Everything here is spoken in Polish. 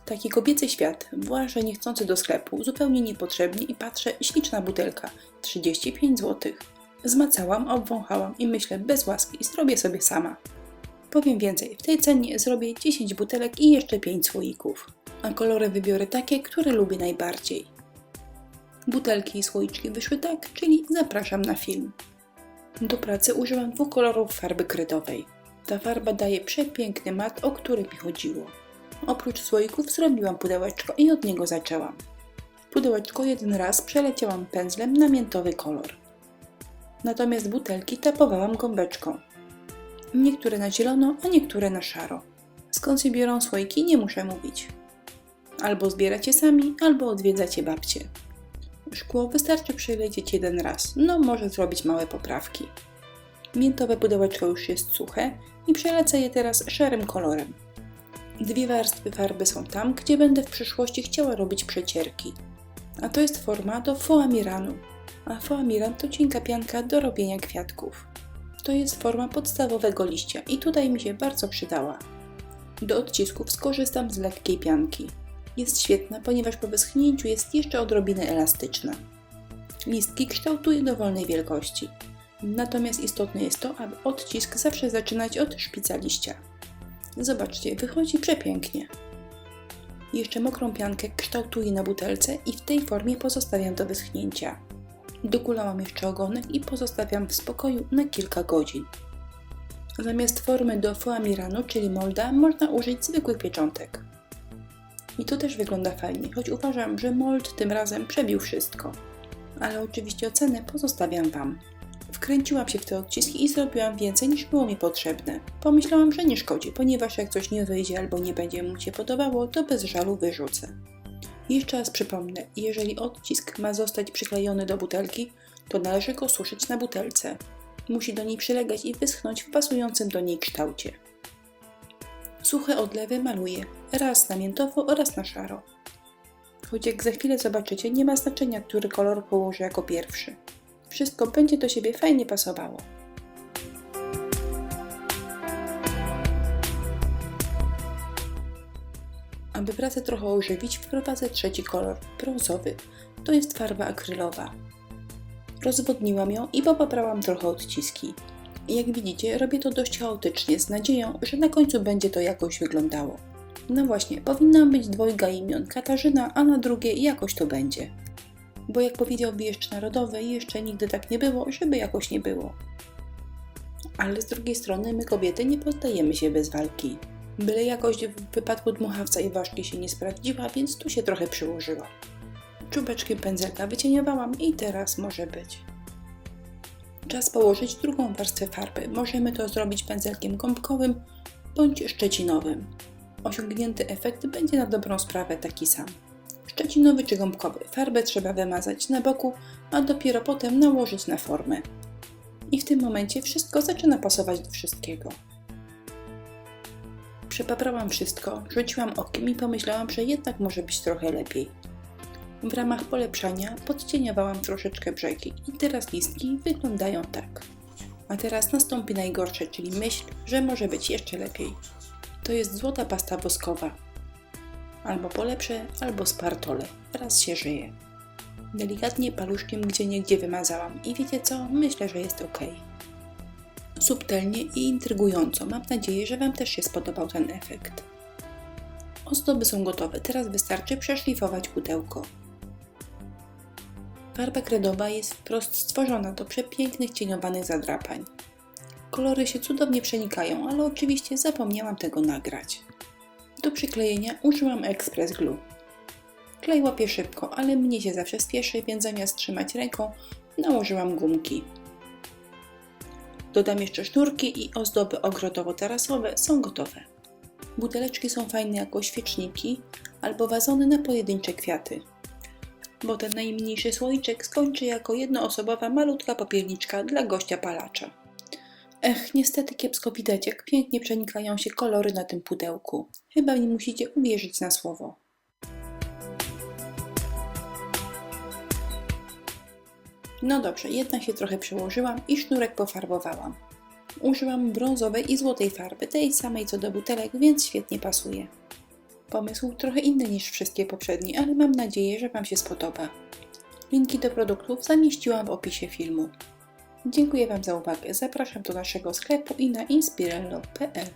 Taki kobiecy świat, włażę niechcący do sklepu, zupełnie niepotrzebnie i patrzę, śliczna butelka, 35 zł. Zmacałam, obwąchałam i myślę, bez łaski, zrobię sobie sama. Powiem więcej, w tej cenie zrobię 10 butelek i jeszcze 5 słoików. A kolory wybiorę takie, które lubię najbardziej. Butelki i słoiczki wyszły tak, czyli zapraszam na film. Do pracy użyłam 2 kolorów farby kredowej. Ta farba daje przepiękny mat, o który mi chodziło. Oprócz słoików zrobiłam pudełeczko i od niego zaczęłam. Pudełeczko jeden raz przeleciałam pędzlem na miętowy kolor. Natomiast butelki tapowałam gąbeczką. Niektóre na zielono, a niektóre na szaro. Skąd się biorą słoiki, nie muszę mówić. Albo zbieracie sami, albo odwiedzacie babcie. Szkło wystarczy przelecieć jeden raz, no może zrobić małe poprawki. Miętowe pudełeczko już jest suche i przelecę je teraz szarym kolorem. 2 warstwy farby są tam, gdzie będę w przyszłości chciała robić przecierki. A to jest forma do foamiranu. A foamiran to cienka pianka do robienia kwiatków. To jest forma podstawowego liścia i tutaj mi się bardzo przydała. Do odcisków skorzystam z lekkiej pianki. Jest świetna, ponieważ po wyschnięciu jest jeszcze odrobinę elastyczna. Listki kształtuję dowolnej wielkości. Natomiast istotne jest to, aby odcisk zawsze zaczynać od szpica liścia. Zobaczcie, wychodzi przepięknie. Jeszcze mokrą piankę kształtuję na butelce i w tej formie pozostawiam do wyschnięcia. Dokulałam jeszcze ogonek i pozostawiam w spokoju na kilka godzin. Zamiast formy do foamiranu, czyli molda, można użyć zwykłych pieczątek. I to też wygląda fajnie, choć uważam, że mold tym razem przebił wszystko. Ale oczywiście ocenę pozostawiam Wam. Wkręciłam się w te odciski i zrobiłam więcej niż było mi potrzebne. Pomyślałam, że nie szkodzi, ponieważ jak coś nie wyjdzie albo nie będzie mu się podobało, to bez żalu wyrzucę. Jeszcze raz przypomnę, jeżeli odcisk ma zostać przyklejony do butelki, to należy go suszyć na butelce. Musi do niej przylegać i wyschnąć w pasującym do niej kształcie. Suche odlewy maluję, raz na miętowo, raz na szaro. Choć jak za chwilę zobaczycie, nie ma znaczenia, który kolor położę jako pierwszy. Wszystko będzie do siebie fajnie pasowało. Aby pracę trochę ożywić, wprowadzę trzeci kolor, brązowy. To jest farba akrylowa. Rozwodniłam ją i popaprałam trochę odciski. Jak widzicie, robię to dość chaotycznie, z nadzieją, że na końcu będzie to jakoś wyglądało. No właśnie, powinnam być 2 imion, Katarzyna, a na drugie jakoś to będzie. Bo jak powiedział wieszcz narodowy, jeszcze nigdy tak nie było, żeby jakoś nie było. Ale z drugiej strony my kobiety nie poddajemy się bez walki. Byle jakość w wypadku dmuchawca i ważki się nie sprawdziła, więc tu się trochę przyłożyła. Czubeczkiem pędzelka wycieniowałam i teraz może być. Czas położyć drugą warstwę farby. Możemy to zrobić pędzelkiem gąbkowym bądź szczecinowym. Osiągnięty efekt będzie na dobrą sprawę taki sam. Szczecinowy czy gąbkowy. Farbę trzeba wymazać na boku, a dopiero potem nałożyć na formę. I w tym momencie wszystko zaczyna pasować do wszystkiego. Przepaprałam wszystko, rzuciłam okiem i pomyślałam, że jednak może być trochę lepiej. W ramach polepszania podcieniowałam troszeczkę brzegi i teraz listki wyglądają tak. A teraz nastąpi najgorsze, czyli myśl, że może być jeszcze lepiej. To jest złota pasta woskowa. Albo polepszę, albo spartolę. Raz się żyje. Delikatnie paluszkiem gdzieniegdzie wymazałam i wiecie co? Myślę, że jest ok. Subtelnie i intrygująco. Mam nadzieję, że Wam też się spodobał ten efekt. Ozdoby są gotowe. Teraz wystarczy przeszlifować pudełko. Farba kredowa jest wprost stworzona do przepięknych cieniowanych zadrapań. Kolory się cudownie przenikają, ale oczywiście zapomniałam tego nagrać. Do przyklejenia użyłam Express Glue. Klej łapie szybko, ale mnie się zawsze spieszy, więc zamiast trzymać ręką, nałożyłam gumki. Dodam jeszcze sznurki i ozdoby ogrodowo-tarasowe są gotowe. Buteleczki są fajne jako świeczniki albo wazony na pojedyncze kwiaty. Bo ten najmniejszy słoiczek skończy jako jednoosobowa malutka popielniczka dla gościa palacza. Niestety kiepsko widać, jak pięknie przenikają się kolory na tym pudełku. Chyba nie musicie uwierzyć na słowo. No dobrze, jednak się trochę przełożyłam i sznurek pofarbowałam. Użyłam brązowej i złotej farby, tej samej co do butelek, więc świetnie pasuje. Pomysł trochę inny niż wszystkie poprzednie, ale mam nadzieję, że Wam się spodoba. Linki do produktów zamieściłam w opisie filmu. Dziękuję Wam za uwagę. Zapraszam do naszego sklepu i na inspirello.pl.